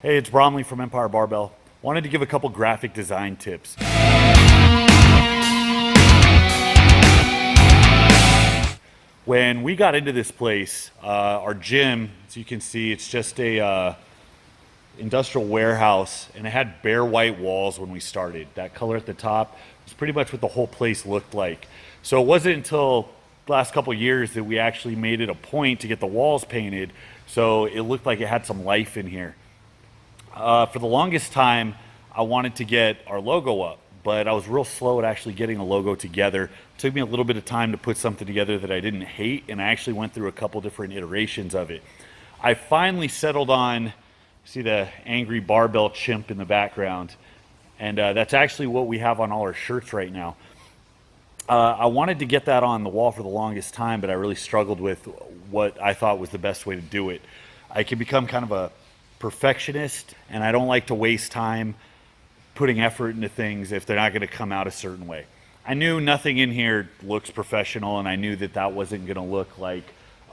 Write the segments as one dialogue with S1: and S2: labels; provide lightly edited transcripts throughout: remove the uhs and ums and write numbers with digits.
S1: Hey, it's Bromley from Empire Barbell. Wanted to give a couple graphic design tips. When we got into this place, our gym, as you can see, it's just a industrial warehouse, and it had bare white walls when we started. That color at the top was pretty much what the whole place looked like. So it wasn't until the last couple years that we actually made it a point to get the walls painted, so it looked like it had some life in here. For the longest time, I wanted to get our logo up, but I was real slow at actually getting a logo together. It took me a little bit of time to put something together that I didn't hate, and I actually went through a couple different iterations of it. I finally settled on, see the angry barbell chimp in the background, and that's actually what we have on all our shirts right now. I wanted to get that on the wall for the longest time, but I really struggled with what I thought was the best way to do it. I can become kind of a perfectionist, and I don't like to waste time putting effort into things if they're not going to come out a certain way. I knew nothing in here looks professional, and I knew that that wasn't going to look like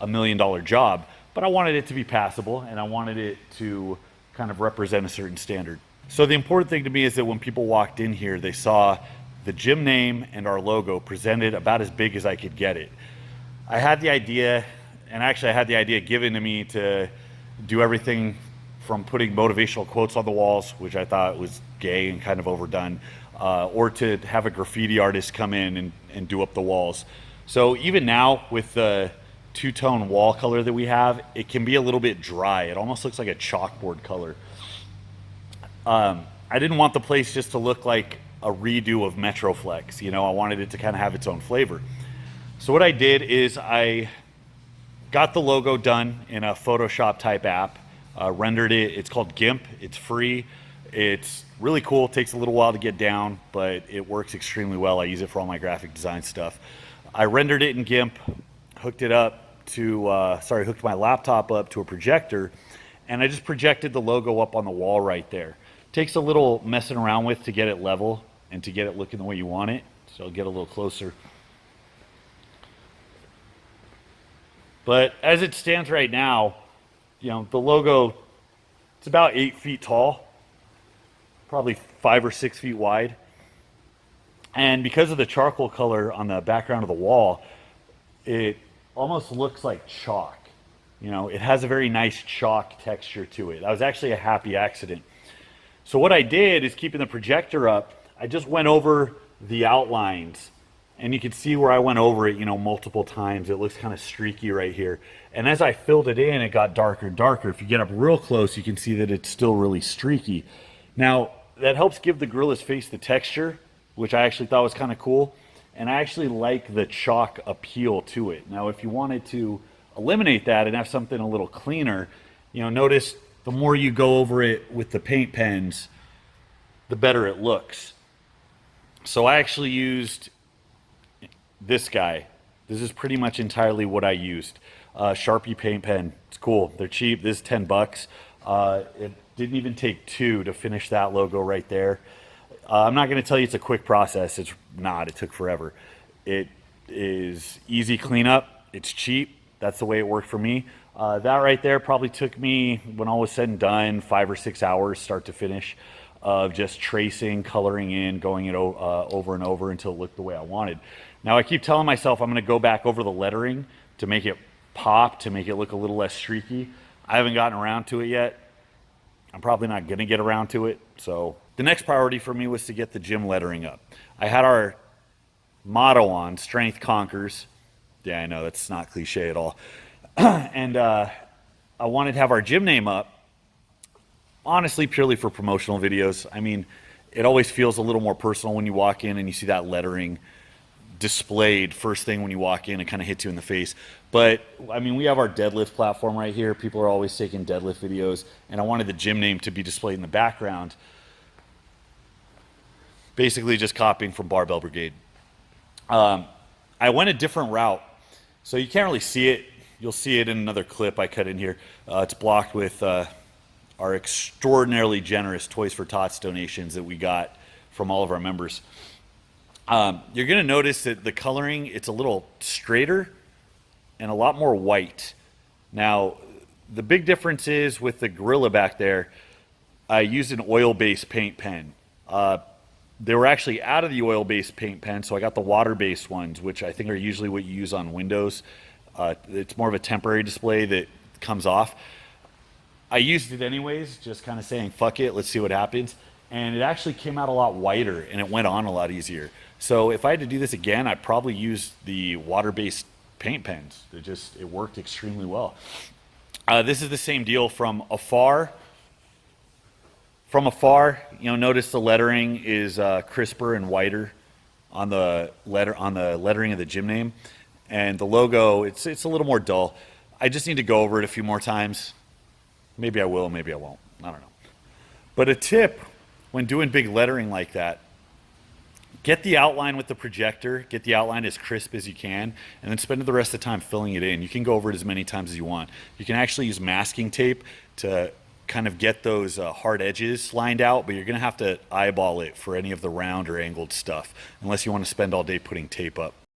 S1: $1 million job, but I wanted it to be passable, and I wanted it to kind of represent a certain standard. So the important thing to me is that when people walked in here, they saw the gym name and our logo presented about as big as I could get it. I had the idea, and actually I had the idea given to me to do everything from putting motivational quotes on the walls, which I thought was gay and kind of overdone, or to have a graffiti artist come in and do up the walls. So even now with the two-tone wall color that we have, it can be a little bit dry. It almost looks like a chalkboard color. I didn't want the place just to look like a redo of Metroflex. You know, I wanted it to kind of have its own flavor. So what I did is I got the logo done in a Photoshop type app. Rendered it. It's called GIMP. It's free. It's really cool. It takes a little while to get down, but it works extremely well. I use it for all my graphic design stuff. I rendered it in GIMP, hooked it up to, hooked my laptop up to a projector, and I just projected the logo up on the wall right there. Takes a little messing around with to get it level and to get it looking the way you want it. So I'll get a little closer. But as it stands right now, you know, the logo, it's about 8 feet tall, probably 5 or 6 feet wide. And because of the charcoal color on the background of the wall, it almost looks like chalk. You know, it has a very nice chalk texture to it. That was actually a happy accident. So what I did is, keeping the projector up, I just went over the outlines. And you can see where I went over it, you know, multiple times. It looks kind of streaky right here. And as I filled it in, it got darker and darker. If you get up real close, you can see that it's still really streaky. Now, that helps give the gorilla's face the texture, which I actually thought was kind of cool. And I actually like the chalk appeal to it. Now, if you wanted to eliminate that and have something a little cleaner, you know, notice the more you go over it with the paint pens, the better it looks. So I actually used this guy. This is pretty much entirely what I used. Sharpie paint pen. It's cool. They're cheap. This is 10 bucks. It didn't even take 2 to finish that logo right there. I'm not going to tell you it's a quick process. It's not. It took forever. It is easy cleanup. It's cheap. That's the way it worked for me. That right there probably took me, when all was said and done, 5 or 6 hours start to finish of just tracing, coloring in, going it over and over until it looked the way I wanted. Now I keep telling myself I'm going to go back over the lettering to make it pop, to make it look a little less streaky. I haven't gotten around to it yet. I'm probably not going to get around to it. So the next priority for me was to get the gym lettering up. I had our motto on, strength conquers. Yeah, I know that's not cliche at all. And I wanted to have our gym name up, honestly, purely for promotional videos. I mean, it always feels a little more personal when you walk in and you see that lettering displayed first thing when you walk in. It kind of hits you in the face. But I mean, we have our deadlift platform right here. People are always taking deadlift videos, and I wanted the gym name to be displayed in the background, basically just copying from Barbell Brigade. I went a different route, so you can't really see it. You'll see it in another clip I cut in here. It's blocked with our extraordinarily generous Toys for Tots donations that we got from all of our members. You're going to notice that the coloring, it's a little straighter and a lot more white. Now, the big difference is with the gorilla back there, I used an oil-based paint pen. They were actually out of the oil-based paint pen, so I got the water-based ones, which I think are usually what you use on Windows. It's more of a temporary display that comes off. I used it anyways, just kind of saying, fuck it, let's see what happens. And it actually came out a lot whiter and it went on a lot easier. So if I had to do this again, I'd probably use the water-based paint pens. It worked extremely well. This is the same deal from afar. From afar, notice the lettering is crisper and whiter on the lettering of the gym name, and the logo it's a little more dull. I just need to go over it a few more times. Maybe I will, maybe I won't. I don't know. But a tip when doing big lettering like that, get the outline with the projector, get the outline as crisp as you can, and then spend the rest of the time filling it in. You can go over it as many times as you want. You can actually use masking tape to kind of get those hard edges lined out, but you're going to have to eyeball it for any of the round or angled stuff, unless you want to spend all day putting tape up.